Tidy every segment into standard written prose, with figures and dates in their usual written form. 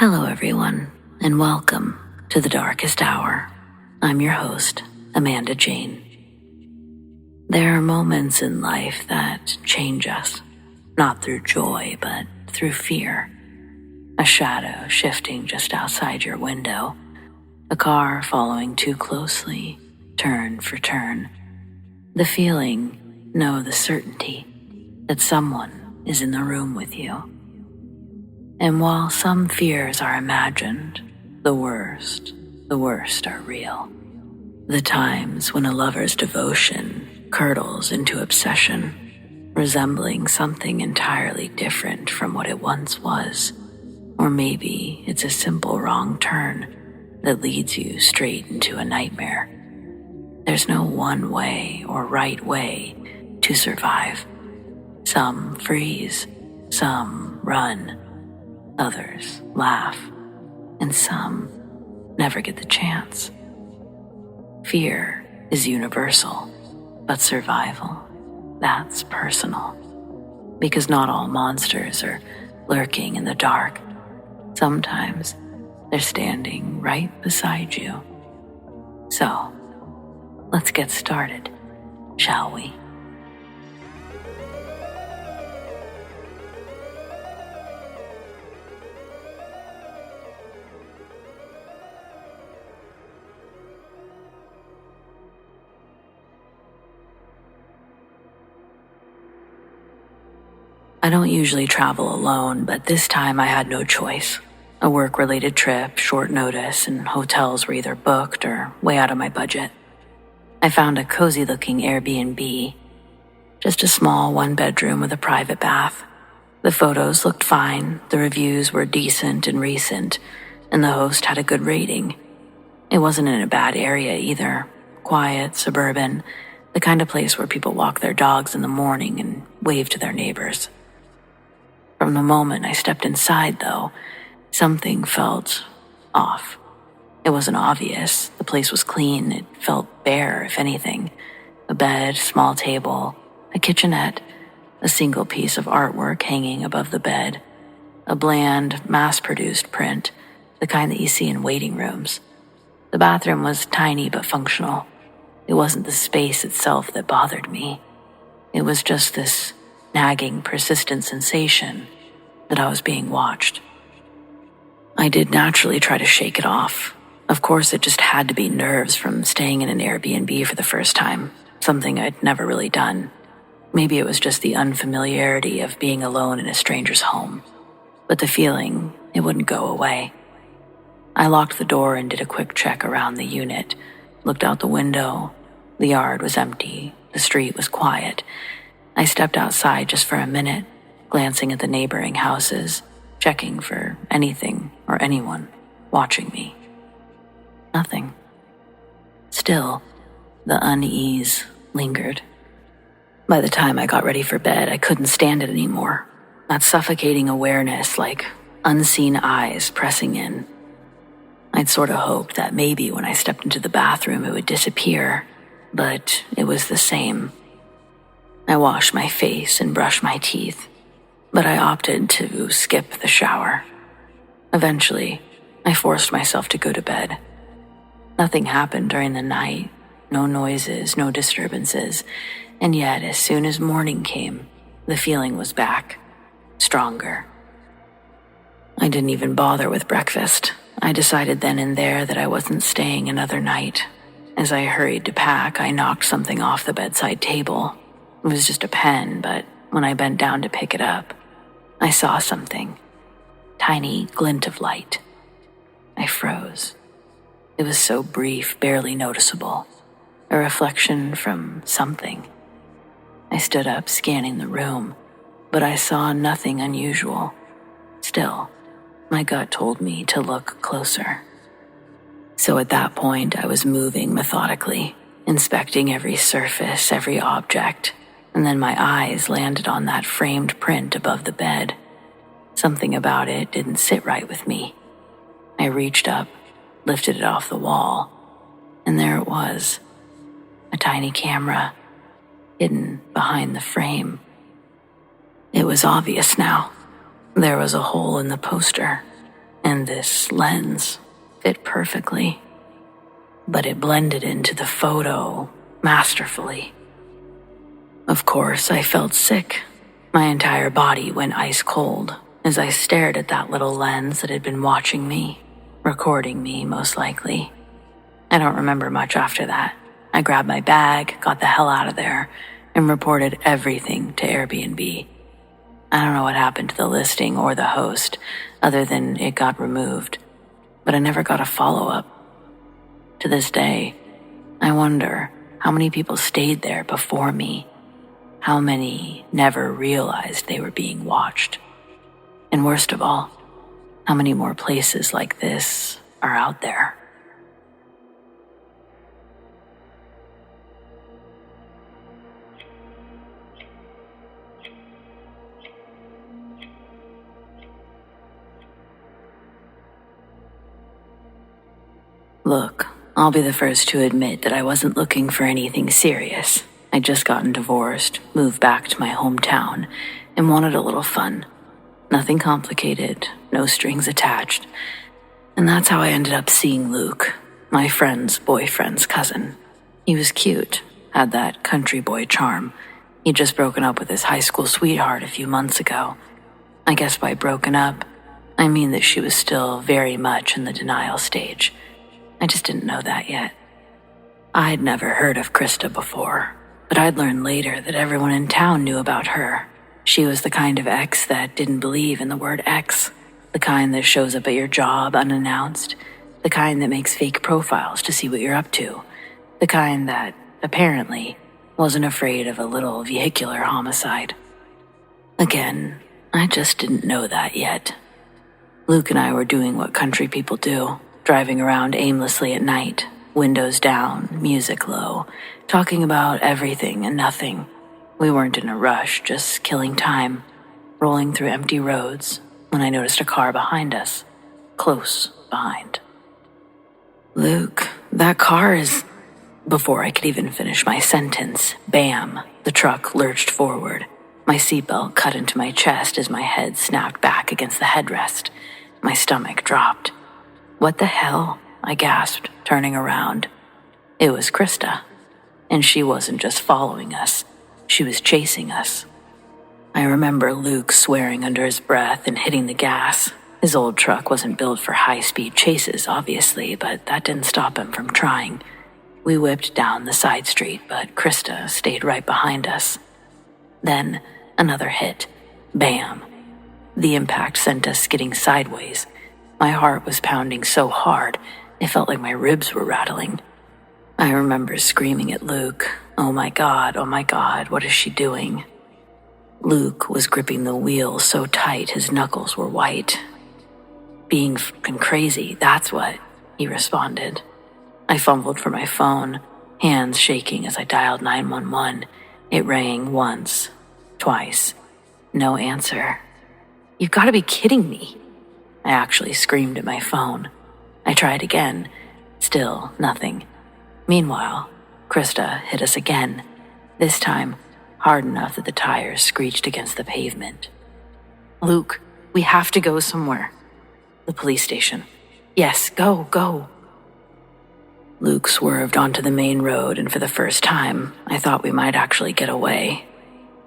Hello everyone, and welcome to the Darkest Hour. I'm your host, Amanda Jane. There are moments in life that change us, not through joy, but through fear. A shadow shifting just outside your window, a car following too closely, turn for turn. The feeling, no, the certainty that someone is in the room with you. And while some fears are imagined, the worst are real. The times when a lover's devotion curdles into obsession, resembling something entirely different from what it once was. Or maybe it's a simple wrong turn that leads you straight into a nightmare. There's no one way or right way to survive. Some freeze, some run. Others laugh, and some never get the chance. Fear is universal, but survival, that's personal. Because not all monsters are lurking in the dark. Sometimes they're standing right beside you. So, let's get started, shall we? I don't usually travel alone, but this time I had no choice. A work-related trip, short notice, and hotels were either booked or way out of my budget. I found a cozy-looking Airbnb, just a small one-bedroom with a private bath. The photos looked fine, the reviews were decent and recent, and the host had a good rating. It wasn't in a bad area either, quiet, suburban, the kind of place where people walk their dogs in the morning and wave to their neighbors. From the moment I stepped inside, though, something felt off. It wasn't obvious. The place was clean. It felt bare, if anything. A bed, small table, a kitchenette, a single piece of artwork hanging above the bed, a bland, mass-produced print, the kind that you see in waiting rooms. The bathroom was tiny but functional. It wasn't the space itself that bothered me. It was just this nagging, persistent sensation that I was being watched. I did naturally try to shake it off. Of course, it just had to be nerves from staying in an Airbnb for the first time, something I'd never really done. Maybe it was just the unfamiliarity of being alone in a stranger's home. But the feeling, it wouldn't go away. I locked the door and did a quick check around the unit, looked out the window. The yard was empty. The street was quiet. I stepped outside just for a minute, glancing at the neighboring houses, checking for anything or anyone watching me. Nothing. Still, the unease lingered. By the time I got ready for bed, I couldn't stand it anymore. That suffocating awareness, like unseen eyes pressing in. I'd sort of hoped that maybe when I stepped into the bathroom it would disappear, but it was the same. I washed my face and brushed my teeth, but I opted to skip the shower. Eventually, I forced myself to go to bed. Nothing happened during the night, no noises, no disturbances, and yet as soon as morning came, the feeling was back, stronger. I didn't even bother with breakfast. I decided then and there that I wasn't staying another night. As I hurried to pack, I knocked something off the bedside table. It was just a pen, but when I bent down to pick it up, I saw something. Tiny glint of light. I froze. It was so brief, barely noticeable. A reflection from something. I stood up, scanning the room, but I saw nothing unusual. Still, my gut told me to look closer. So at that point, I was moving methodically, inspecting every surface, every object, and then my eyes landed on that framed print above the bed. Something about it didn't sit right with me. I reached up, lifted it off the wall, and there it was, a tiny camera, hidden behind the frame. It was obvious now. There was a hole in the poster, and this lens fit perfectly, but it blended into the photo masterfully. Of course, I felt sick. My entire body went ice cold as I stared at that little lens that had been watching me, recording me most likely. I don't remember much after that. I grabbed my bag, got the hell out of there, and reported everything to Airbnb. I don't know what happened to the listing or the host, other than it got removed, but I never got a follow-up. To this day, I wonder how many people stayed there before me, how many never realized they were being watched, and worst of all, how many more places like this are out there. Look, I'll be the first to admit that I wasn't looking for anything serious. I'd just gotten divorced, moved back to my hometown, and wanted a little fun. Nothing complicated, no strings attached. And that's how I ended up seeing Luke, my friend's boyfriend's cousin. He was cute, had that country boy charm. He'd just broken up with his high school sweetheart a few months ago. I guess by broken up, I mean that she was still very much in the denial stage. I just didn't know that yet. I'd never heard of Krista before, but I'd learned later that everyone in town knew about her. She was the kind of ex that didn't believe in the word ex, the kind that shows up at your job unannounced, the kind that makes fake profiles to see what you're up to, the kind that, apparently, wasn't afraid of a little vehicular homicide. Again, I just didn't know that yet. Luke and I were doing what country people do, driving around aimlessly at night, windows down, music low, talking about everything and nothing. We weren't in a rush, just killing time, rolling through empty roads when I noticed a car behind us, close behind. Luke, that car is... Before I could even finish my sentence, bam, the truck lurched forward. My seatbelt cut into my chest as my head snapped back against the headrest. My stomach dropped. What the hell? I gasped, turning around. It was Krista, and she wasn't just following us, she was chasing us. I remember Luke swearing under his breath and hitting the gas. His old truck wasn't built for high-speed chases, obviously, but that didn't stop him from trying. We whipped down the side street, but Krista stayed right behind us. Then, another hit. Bam. The impact sent us skidding sideways. My heart was pounding so hard, it felt like my ribs were rattling. I remember screaming at Luke, oh my God, what is she doing? Luke was gripping the wheel so tight his knuckles were white. Being fucking crazy, that's what, he responded. I fumbled for my phone, hands shaking as I dialed 911. It rang once, twice. No answer. You've got to be kidding me. I actually screamed at my phone. I tried again. Still nothing. Meanwhile, Krista hit us again. This time, hard enough that the tires screeched against the pavement. Luke, we have to go somewhere. The police station. Yes, go. Luke swerved onto the main road, and for the first time, I thought we might actually get away.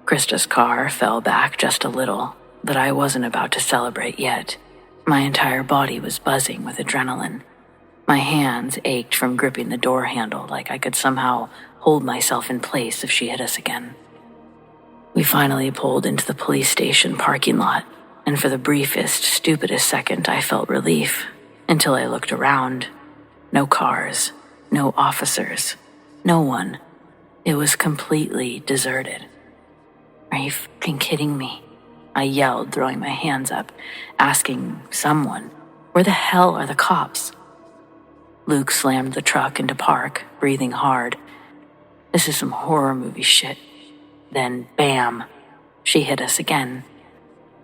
Krista's car fell back just a little, but I wasn't about to celebrate yet. My entire body was buzzing with adrenaline. My hands ached from gripping the door handle like I could somehow hold myself in place if she hit us again. We finally pulled into the police station parking lot, and for the briefest, stupidest second I felt relief, until I looked around. No cars, no officers, no one. It was completely deserted. Are you fucking kidding me? I yelled, throwing my hands up, asking someone, where the hell are the cops? Luke slammed the truck into park, breathing hard. This is some horror movie shit. Then, bam, she hit us again.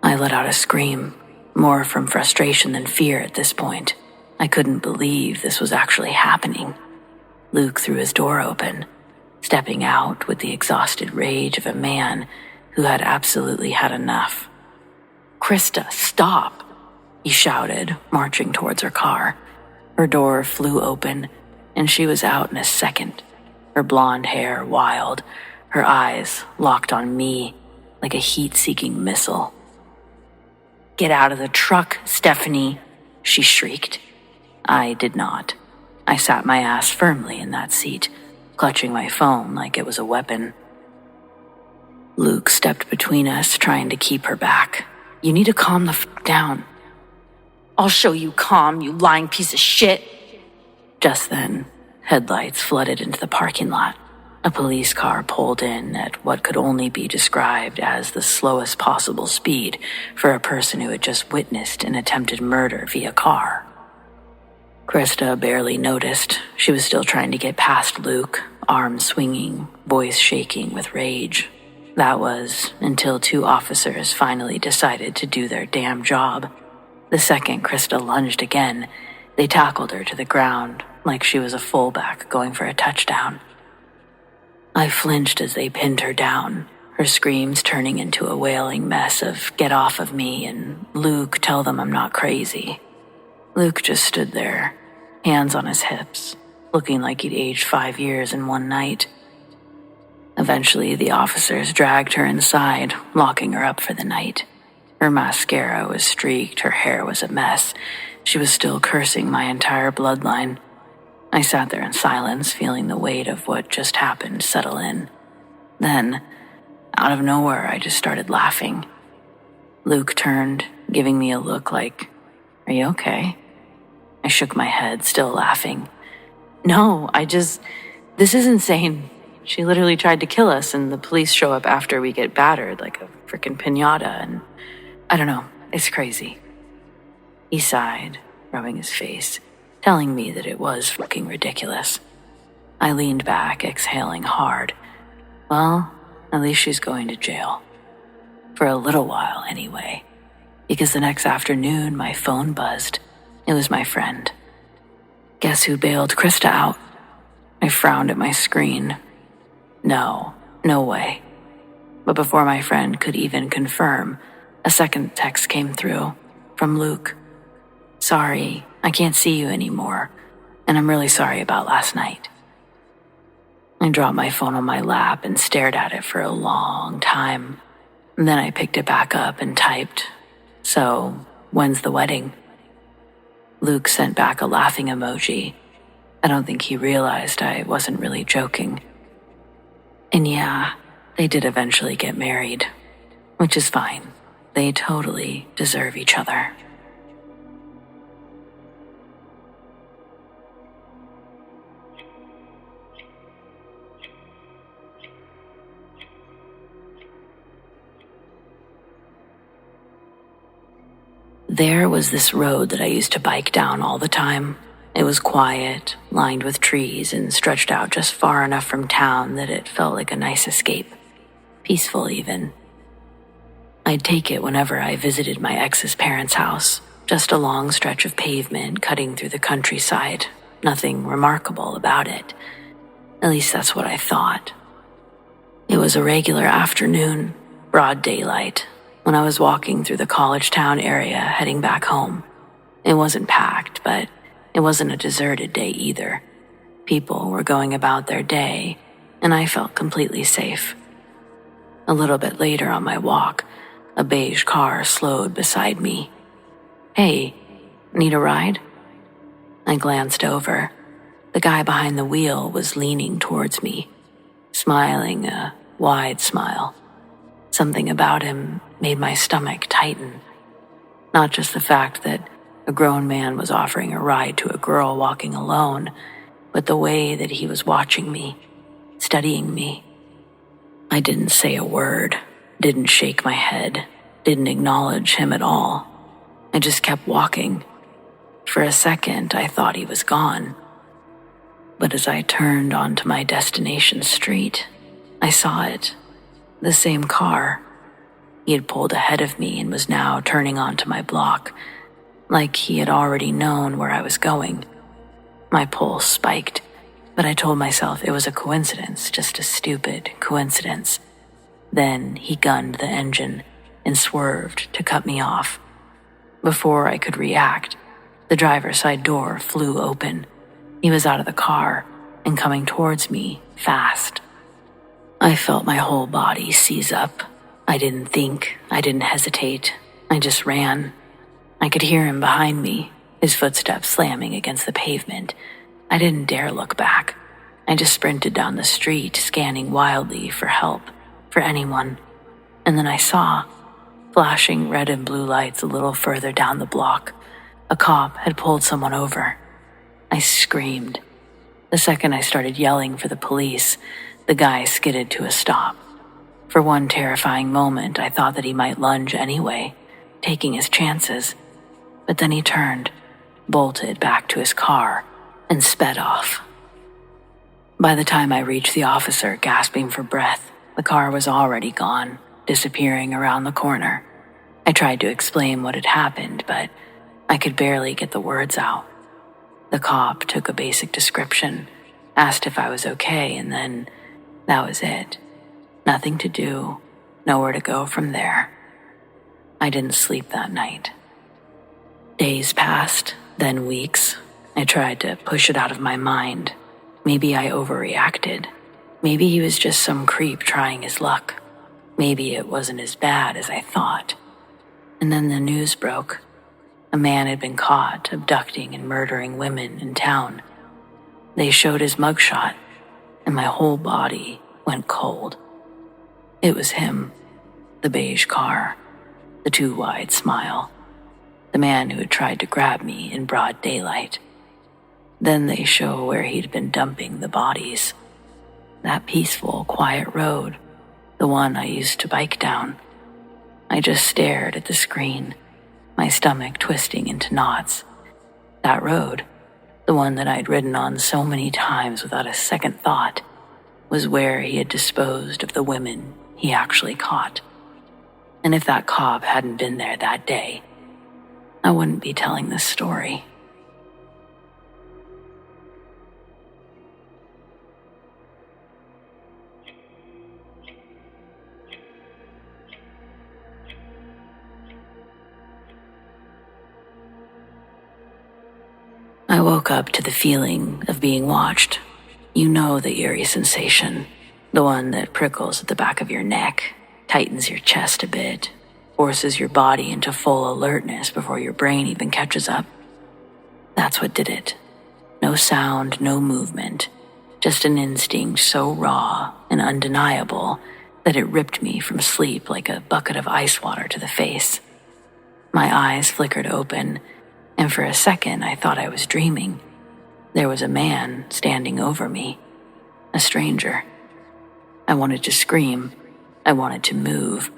I let out a scream, more from frustration than fear at this point. I couldn't believe this was actually happening. Luke threw his door open, stepping out with the exhausted rage of a man who had absolutely had enough. Krista, stop! he shouted, marching towards her car. Her door flew open, and she was out in a second, her blonde hair wild, her eyes locked on me like a heat-seeking missile. "Get out of the truck, Stephanie," she shrieked. I did not. I sat my ass firmly in that seat, clutching my phone like it was a weapon. Luke stepped between us, trying to keep her back. "You need to calm the fuck down." "I'll show you calm, you lying piece of shit." Just then, headlights flooded into the parking lot. A police car pulled in at what could only be described as the slowest possible speed for a person who had just witnessed an attempted murder via car. Krista barely noticed. She was still trying to get past Luke, arms swinging, voice shaking with rage. That was until 2 officers finally decided to do their damn job. The second Krista lunged again, they tackled her to the ground like she was a fullback going for a touchdown. I flinched as they pinned her down, her screams turning into a wailing mess of "get off of me" and "Luke, tell them I'm not crazy." Luke just stood there, hands on his hips, looking like he'd aged 5 years in one night. Eventually, the officers dragged her inside, locking her up for the night. Her mascara was streaked, her hair was a mess. She was still cursing my entire bloodline. I sat there in silence, feeling the weight of what just happened settle in. Then, out of nowhere, I just started laughing. Luke turned, giving me a look like, "Are you okay?" I shook my head, still laughing. "No, this is insane. She literally tried to kill us, and the police show up after we get battered like a frickin' piñata, and I don't know, it's crazy." He sighed, rubbing his face, telling me that it was fucking ridiculous. I leaned back, exhaling hard. Well, at least she's going to jail. For a little while, anyway. Because the next afternoon, my phone buzzed. It was my friend. Guess who bailed Krista out? I frowned at my screen. No way. But before my friend could even confirm, a second text came through from Luke. "Sorry, I can't see you anymore, and I'm really sorry about last night." I dropped my phone on my lap and stared at it for a long time. And then I picked it back up and typed, "So, when's the wedding?" Luke sent back a laughing emoji. I don't think he realized I wasn't really joking. And yeah, they did eventually get married, which is fine. They totally deserve each other. There was this road that I used to bike down all the time. It was quiet, lined with trees, and stretched out just far enough from town that it felt like a nice escape. Peaceful, even. I'd take it whenever I visited my ex's parents' house. Just a long stretch of pavement cutting through the countryside. Nothing remarkable about it. At least that's what I thought. It was a regular afternoon, broad daylight, when I was walking through the college town area heading back home. It wasn't packed, but it wasn't a deserted day either. People were going about their day, and I felt completely safe. A little bit later on my walk, a beige car slowed beside me. "Hey, need a ride?" I glanced over. The guy behind the wheel was leaning towards me, smiling a wide smile. Something about him made my stomach tighten. Not just the fact that a grown man was offering a ride to a girl walking alone, but the way that he was watching me, studying me. I didn't say a word, didn't shake my head, didn't acknowledge him at all. I just kept walking. For a second, I thought he was gone. But as I turned onto my destination street, I saw it. The same car. He had pulled ahead of me and was now turning onto my block, like he had already known where I was going. My pulse spiked, but I told myself it was a coincidence, just a stupid coincidence. Then he gunned the engine and swerved to cut me off. Before I could react, the driver's side door flew open. He was out of the car and coming towards me fast. I felt my whole body seize up. I didn't think, I didn't hesitate. I just ran. I could hear him behind me, his footsteps slamming against the pavement. I didn't dare look back. I just sprinted down the street, scanning wildly for help, for anyone. And then I saw, flashing red and blue lights a little further down the block, a cop had pulled someone over. I screamed. The second I started yelling for the police, the guy skidded to a stop. For one terrifying moment, I thought that he might lunge anyway, taking his chances. But then he turned, bolted back to his car, and sped off. By the time I reached the officer, gasping for breath, the car was already gone, disappearing around the corner. I tried to explain what had happened, but I could barely get the words out. The cop took a basic description, asked if I was okay, and then that was it. Nothing to do, nowhere to go from there. I didn't sleep that night. Days passed, then weeks. I tried to push it out of my mind. Maybe I overreacted. Maybe he was just some creep trying his luck. Maybe it wasn't as bad as I thought. And then the news broke. A man had been caught abducting and murdering women in town. They showed his mugshot, and my whole body went cold. It was him, the beige car, the too wide smile, the man who had tried to grab me in broad daylight. Then they show where he'd been dumping the bodies. That peaceful, quiet road, the one I used to bike down. I just stared at the screen, my stomach twisting into knots. That road, the one that I'd ridden on so many times without a second thought, was where he had disposed of the women he actually caught. And if that cop hadn't been there that day, I wouldn't be telling this story. I woke up to the feeling of being watched. You know the eerie sensation, the one that prickles at the back of your neck, tightens your chest a bit, forces your body into full alertness before your brain even catches up. That's what did it. No sound, no movement, just an instinct so raw and undeniable that it ripped me from sleep like a bucket of ice water to the face. My eyes flickered open, and for a second I thought I was dreaming. There was a man standing over me, a stranger. I wanted to scream. I wanted to move.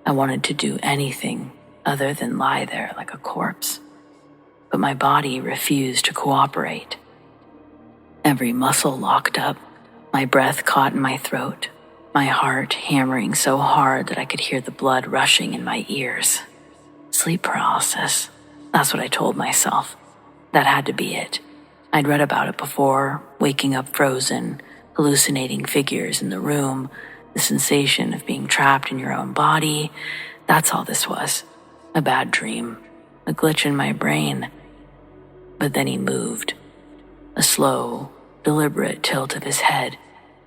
I wanted to do anything other than lie there like a corpse. But my body refused to cooperate. Every muscle locked up, my breath caught in my throat, my heart hammering so hard that I could hear the blood rushing in my ears. Sleep paralysis. That's what I told myself. That had to be it. I'd read about it before, waking up frozen, hallucinating figures in the room, the sensation of being trapped in your own body. That's all this was. A bad dream, a glitch in my brain. But then he moved. A slow, deliberate tilt of his head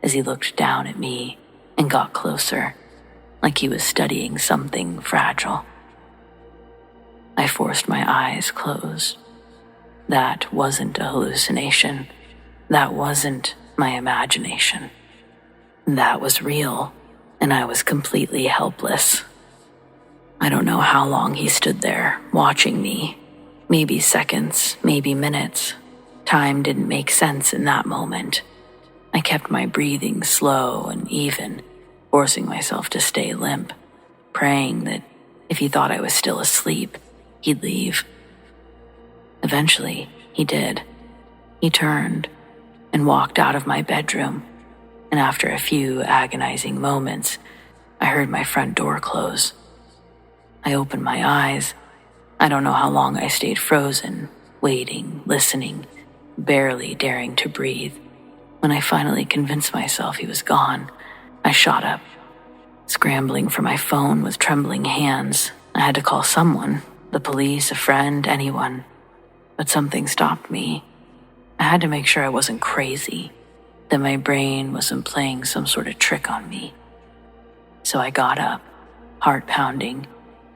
as he looked down at me and got closer, like he was studying something fragile. I forced my eyes closed. That wasn't a hallucination. That wasn't my imagination. That was real, and I was completely helpless. I don't know how long he stood there, watching me. Maybe seconds, maybe minutes. Time didn't make sense in that moment. I kept my breathing slow and even, forcing myself to stay limp, praying that if he thought I was still asleep, he'd leave. Eventually, he did. He turned and walked out of my bedroom, and after a few agonizing moments, I heard my front door close. I opened my eyes. I don't know how long I stayed frozen, waiting, listening, barely daring to breathe. When I finally convinced myself he was gone, I shot up. Scrambling for my phone with trembling hands, I had to call someone. the police, a friend, anyone. But something stopped me. I had to make sure I wasn't crazy, that my brain wasn't playing some sort of trick on me. So I got up, heart pounding,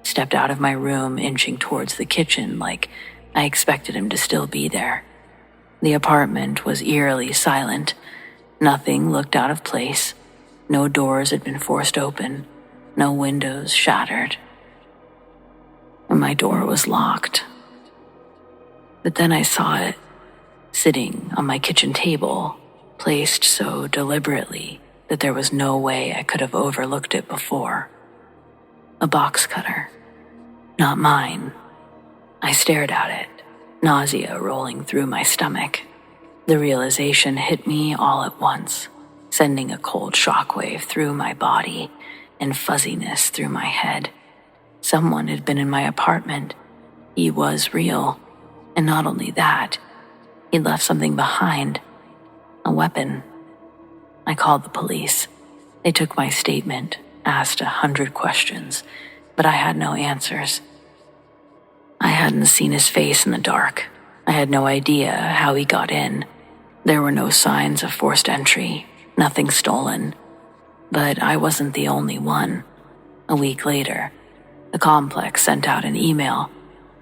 stepped out of my room, inching towards the kitchen like I expected him to still be there. The apartment was eerily silent. Nothing looked out of place. No doors had been forced open. No windows shattered. And my door was locked. But then I saw it, sitting on my kitchen table, placed so deliberately that there was no way I could have overlooked it before. A box cutter. Not mine. I stared at it, nausea rolling through my stomach. The realization hit me all at once, sending a cold shockwave through my body and fuzziness through my head. Someone had been in my apartment. He was real. And not only that, he'd left something behind. A weapon. I called the police. They took my statement, asked 100 questions, but I had no answers. I hadn't seen his face in the dark. I had no idea how he got in. There were no signs of forced entry, nothing stolen. But I wasn't the only one. A week later, the complex sent out an email.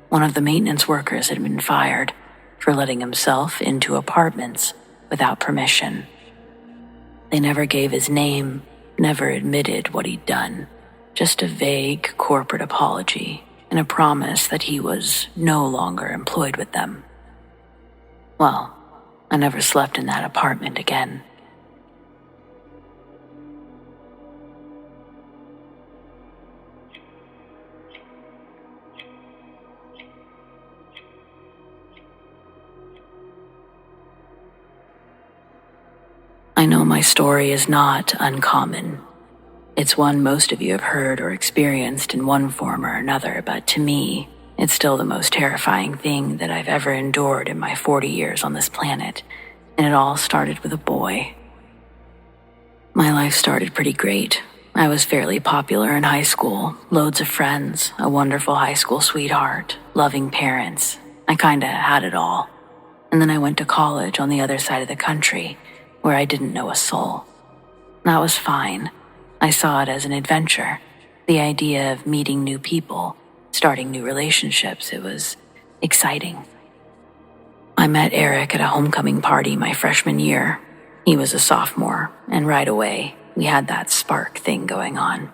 One of the maintenance workers had been fired for letting himself into apartments without permission. They never gave his name, never admitted what he'd done, just a vague corporate apology and a promise that he was no longer employed with them. Well, I never slept in that apartment again. I know my story is not uncommon. It's one most of you have heard or experienced in one form or another, but to me, it's still the most terrifying thing that I've ever endured in my 40 years on this planet, and it all started with a boy. My life started pretty great. I was fairly popular in high school, loads of friends, a wonderful high school sweetheart, loving parents. I kinda had it all. And then I went to college on the other side of the country, where I didn't know a soul. That was fine. I saw it as an adventure. The idea of meeting new people, starting new relationships, it was exciting. I met Eric at a homecoming party my freshman year. He was a sophomore, and right away, we had that spark thing going on.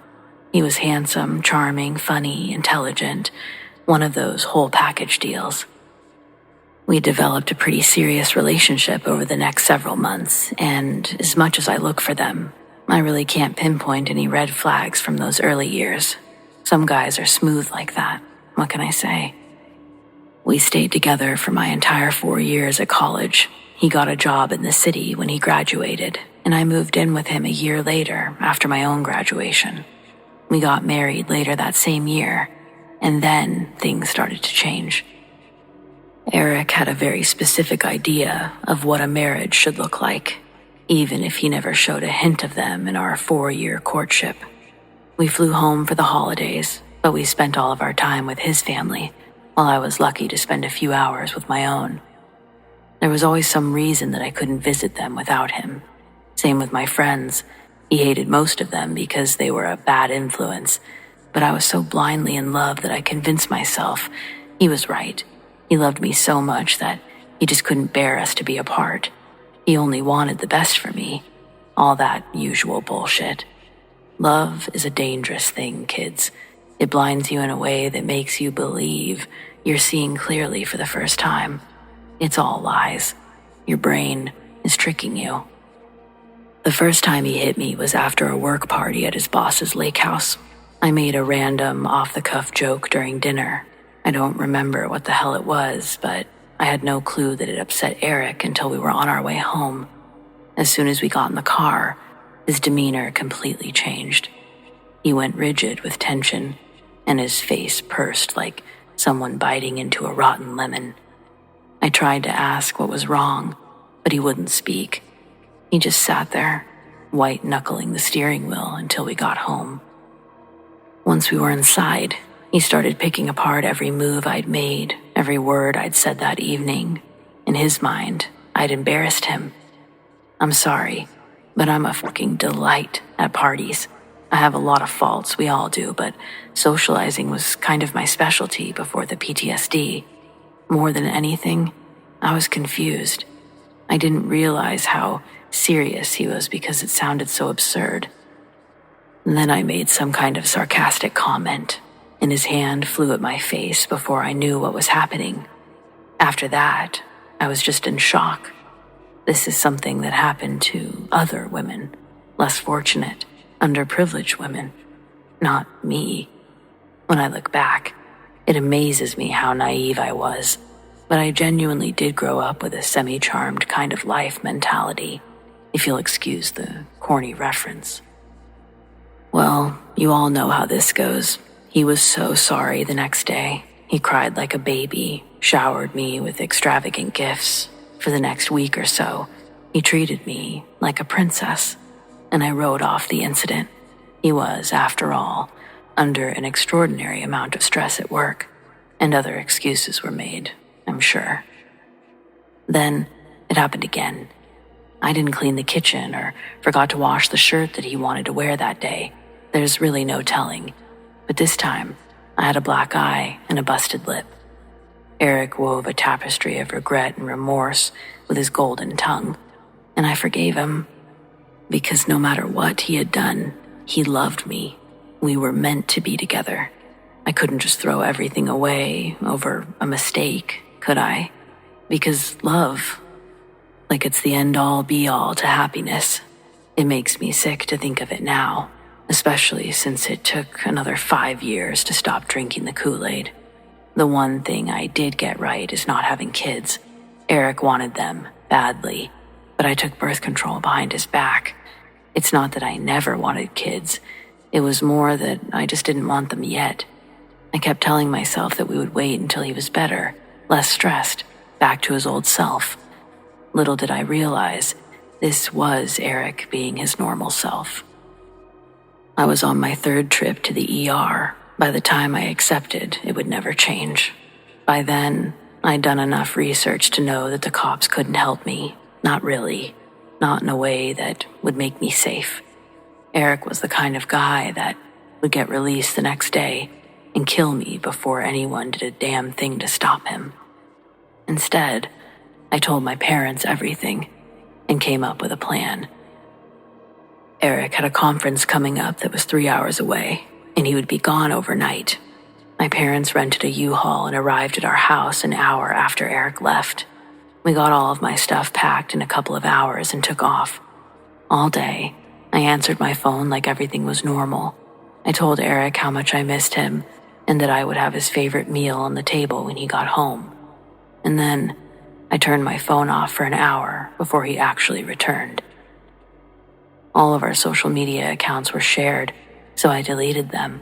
He was handsome, charming, funny, intelligent, one of those whole package deals. We developed a pretty serious relationship over the next several months, and as much as I look for them, I really can't pinpoint any red flags from those early years. Some guys are smooth like that. What can I say? We stayed together for my entire 4 years at college. He got a job in the city when he graduated, and I moved in with him a year later after my own graduation. We got married later that same year, and then things started to change. Eric had a very specific idea of what a marriage should look like, even if he never showed a hint of them in our 4-year courtship. We flew home for the holidays, but we spent all of our time with his family, while I was lucky to spend a few hours with my own. There was always some reason that I couldn't visit them without him. Same with my friends. He hated most of them because they were a bad influence, but I was so blindly in love that I convinced myself he was right. He loved me so much that he just couldn't bear us to be apart. He only wanted the best for me. All that usual bullshit. Love is a dangerous thing, kids. It blinds you in a way that makes you believe you're seeing clearly for the first time. It's all lies. Your brain is tricking you. The first time he hit me was after a work party at his boss's lake house. I made a random off-the-cuff joke during dinner. I don't remember what the hell it was, but I had no clue that it upset Eric until we were on our way home. As soon as we got in the car, his demeanor completely changed. He went rigid with tension, and his face pursed like someone biting into a rotten lemon. I tried to ask what was wrong, but he wouldn't speak. He just sat there, white-knuckling the steering wheel until we got home. Once we were inside, He started picking apart every move I'd made, every word I'd said that evening. In his mind, I'd embarrassed him. I'm sorry, but I'm a fucking delight at parties. I have a lot of faults, we all do, but socializing was kind of my specialty before the PTSD. More than anything, I was confused. I didn't realize how serious he was because it sounded so absurd. And then I made some kind of sarcastic comment, and his hand flew at my face before I knew what was happening. After that, I was just in shock. This is something that happened to other women, less fortunate, underprivileged women, not me. When I look back, it amazes me how naive I was, but I genuinely did grow up with a semi-charmed kind of life mentality, if you'll excuse the corny reference. Well, you all know how this goes. He was so sorry the next day. He cried like a baby, showered me with extravagant gifts. For the next week or so, he treated me like a princess, and I wrote off the incident. He was, after all, under an extraordinary amount of stress at work, and other excuses were made, I'm sure. Then it happened again. I didn't clean the kitchen or forgot to wash the shirt that he wanted to wear that day. There's really no telling. But this time, I had a black eye and a busted lip. Eric wove a tapestry of regret and remorse with his golden tongue, and I forgave him. Because no matter what he had done, he loved me. We were meant to be together. I couldn't just throw everything away over a mistake, could I? Because love, like it's the end-all be-all to happiness. It makes me sick to think of it now, especially since it took another 5 years to stop drinking the Kool-Aid. The one thing I did get right is not having kids. Eric wanted them, badly, but I took birth control behind his back. It's not that I never wanted kids. It was more that I just didn't want them yet. I kept telling myself that we would wait until he was better, less stressed, back to his old self. Little did I realize, this was Eric being his normal self. I was on my 3rd trip to the ER. By the time I accepted, it would never change. By then, I'd done enough research to know that the cops couldn't help me. Not really. Not in a way that would make me safe. Eric was the kind of guy that would get released the next day and kill me before anyone did a damn thing to stop him. Instead, I told my parents everything and came up with a plan. Eric had a conference coming up that was 3 hours away, and he would be gone overnight. My parents rented a U-Haul and arrived at our house an hour after Eric left. We got all of my stuff packed in a couple of hours and took off. All day, I answered my phone like everything was normal. I told Eric how much I missed him and that I would have his favorite meal on the table when he got home. And then, I turned my phone off for an hour before he actually returned. All of our social media accounts were shared, so I deleted them.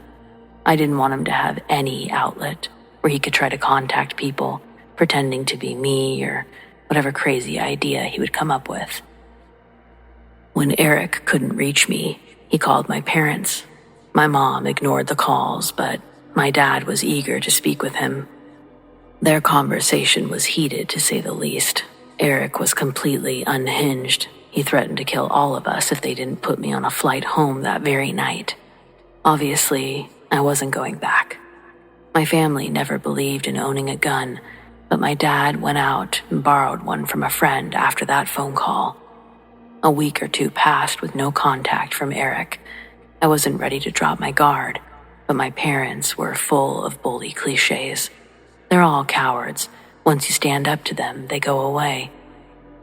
I didn't want him to have any outlet where he could try to contact people, pretending to be me or whatever crazy idea he would come up with. When Eric couldn't reach me, he called my parents. My mom ignored the calls, but my dad was eager to speak with him. Their conversation was heated, to say the least. Eric was completely unhinged. He threatened to kill all of us if they didn't put me on a flight home that very night. Obviously, I wasn't going back. My family never believed in owning a gun, but my dad went out and borrowed one from a friend after that phone call. A week or two passed with no contact from Eric. I wasn't ready to drop my guard, but my parents were full of bully cliches. They're all cowards. Once you stand up to them, they go away.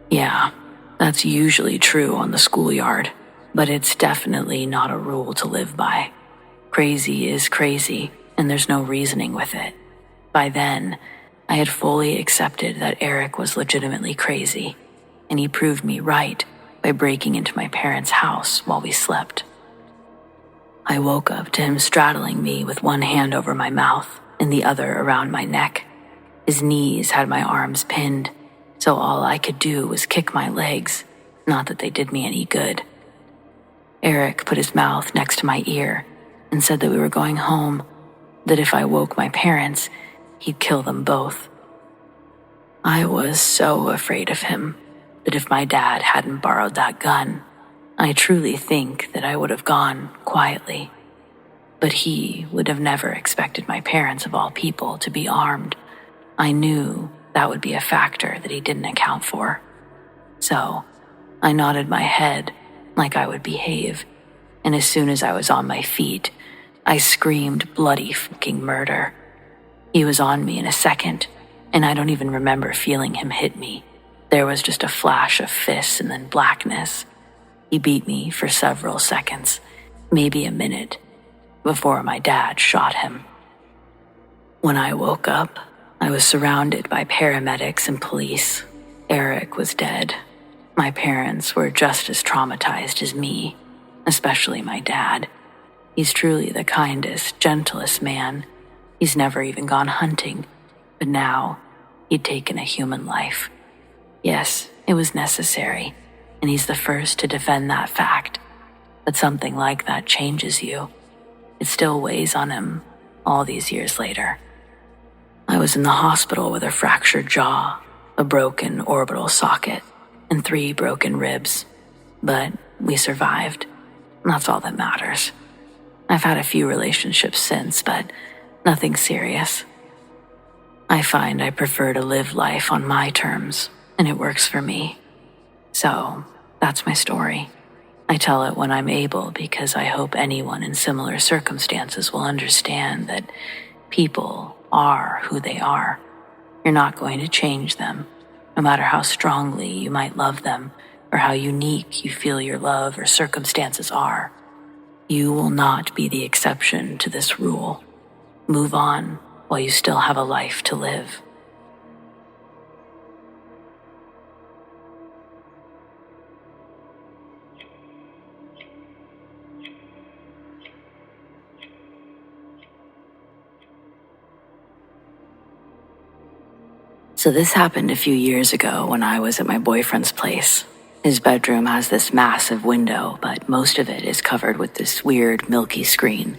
Yeah, that's usually true on the schoolyard, but it's definitely not a rule to live by. Crazy is crazy, and there's no reasoning with it. By then, I had fully accepted that Eric was legitimately crazy, and he proved me right by breaking into my parents' house while we slept. I woke up to him straddling me with one hand over my mouth and the other around my neck. His knees had my arms pinned, so all I could do was kick my legs, not that they did me any good. Eric put his mouth next to my ear and said that we were going home. that if I woke my parents, he'd kill them both. I was so afraid of him that if my dad hadn't borrowed that gun, I truly think that I would have gone quietly. But he would have never expected my parents, of all people, to be armed. I knew that would be a factor that he didn't account for. So I nodded my head like I would behave, and as soon as I was on my feet, I screamed bloody fucking murder. He was on me in a second, and I don't even remember feeling him hit me. There was just a flash of fists and then blackness. He beat me for several seconds, maybe a minute, before my dad shot him. When I woke up, I was surrounded by paramedics and police. Eric was dead. My parents were just as traumatized as me, especially my dad. He's truly the kindest, gentlest man. He's never even gone hunting, but now he'd taken a human life. Yes, it was necessary, and he's the first to defend that fact. But something like that changes you. It still weighs on him all these years later. I was in the hospital with a fractured jaw, a broken orbital socket, and 3 broken ribs. But we survived. That's all that matters. I've had a few relationships since, but nothing serious. I find I prefer to live life on my terms, and it works for me. So, that's my story. I tell it when I'm able because I hope anyone in similar circumstances will understand that people are who they are. You're not going to change them, no matter how strongly you might love them or how unique you feel your love or circumstances are. You will not be the exception to this rule. Move on while you still have a life to live. So this happened a few years ago when I was at my boyfriend's place. His bedroom has this massive window, but most of it is covered with this weird milky screen.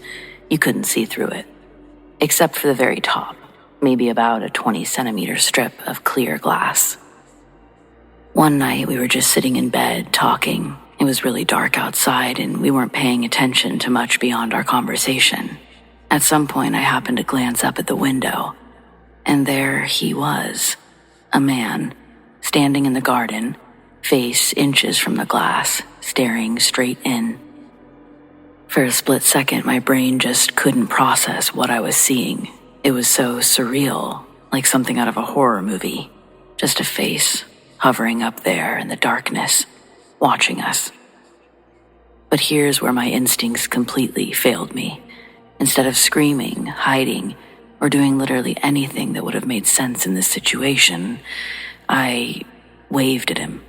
You couldn't see through it, except for the very top, maybe about a 20-centimeter strip of clear glass. One night we were just sitting in bed talking. It was really dark outside and we weren't paying attention to much beyond our conversation. At some point I happened to glance up at the window, and there he was, a man, standing in the garden, face inches from the glass, staring straight in. For a split second, my brain just couldn't process what I was seeing. It was so surreal, like something out of a horror movie. Just a face hovering up there in the darkness, watching us. But here's where my instincts completely failed me. Instead of screaming, hiding, or doing literally anything that would have made sense in this situation, I waved at him.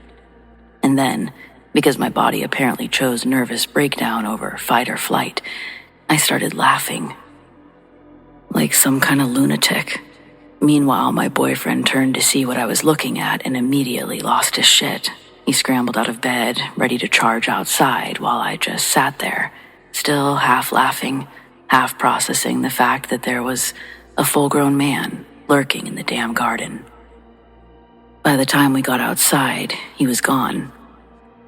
And then, because my body apparently chose nervous breakdown over fight or flight, I started laughing. Like some kind of lunatic. Meanwhile, my boyfriend turned to see what I was looking at and immediately lost his shit. He scrambled out of bed, ready to charge outside, while I just sat there, still half laughing, half processing the fact that there was a full-grown man lurking in the damn garden. By the time we got outside, he was gone.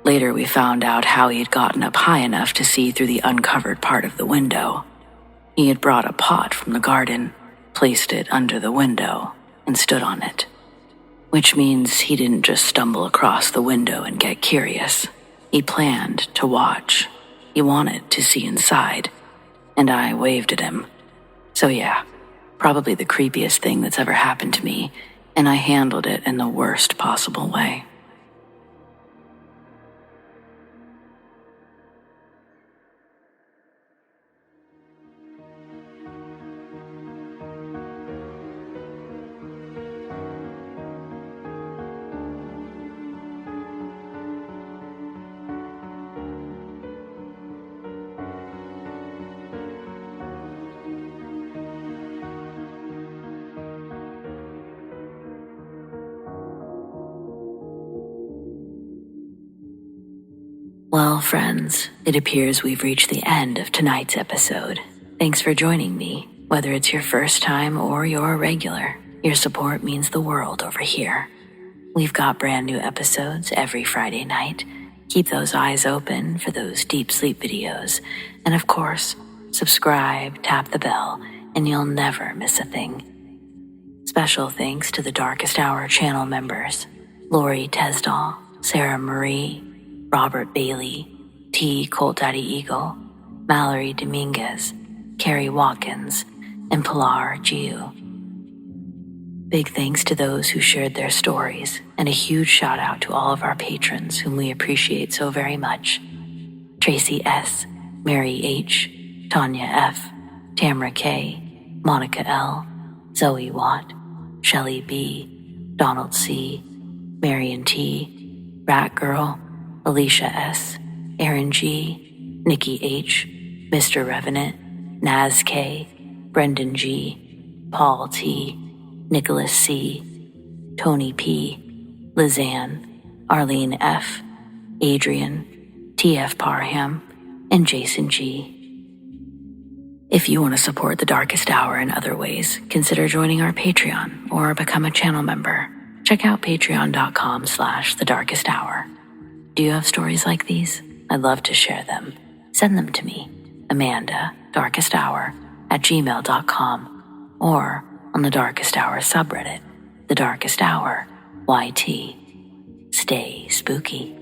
Later, we found out how he had gotten up high enough to see through the uncovered part of the window. He had brought a pot from the garden, placed it under the window, and stood on it. Which means he didn't just stumble across the window and get curious. He planned to watch. He wanted to see inside, and I waved at him. So yeah, probably the creepiest thing that's ever happened to me, and I handled it in the worst possible way. Well, friends, it appears we've reached the end of tonight's episode. Thanks for joining me. Whether it's your first time or you're a regular, your support means the world over here. We've got brand new episodes every Friday night. Keep those eyes open for those deep sleep videos. And of course, subscribe, tap the bell, and you'll never miss a thing. Special thanks to the Darkest Hour channel members: Lori TESDAHL, Sarah Marie, Robert Bailey, T COLTDADDY Eagle, Mallory Dominguez, KARI Watkins, and PILAR Giu. Big thanks to those who shared their stories, and a huge shout out to all of our patrons whom we appreciate so very much: Tracy S, Mary H, Tanya F, Tamara K, Monica L, ZoeWatt, Chelle B, Donald C, Marion T, Rat Girl, Alisha S, Erin G, Nikki H, Mr. Revenant, Naz K, Brendon G, Paul T, Nicholas C, Tony P, Lissane, Arlene F, Adrienne, TF Parham, and Jason G. If you want to support the Darkest Hour in other ways, consider joining our Patreon or become a channel member. Check out patreon.com/thedarkesthour. Do you have stories like these? I'd love to share them. Send them to me, Amanda, darkesthour@gmail.com, or on the Darkest Hour subreddit, The Darkest Hour YT. Stay spooky.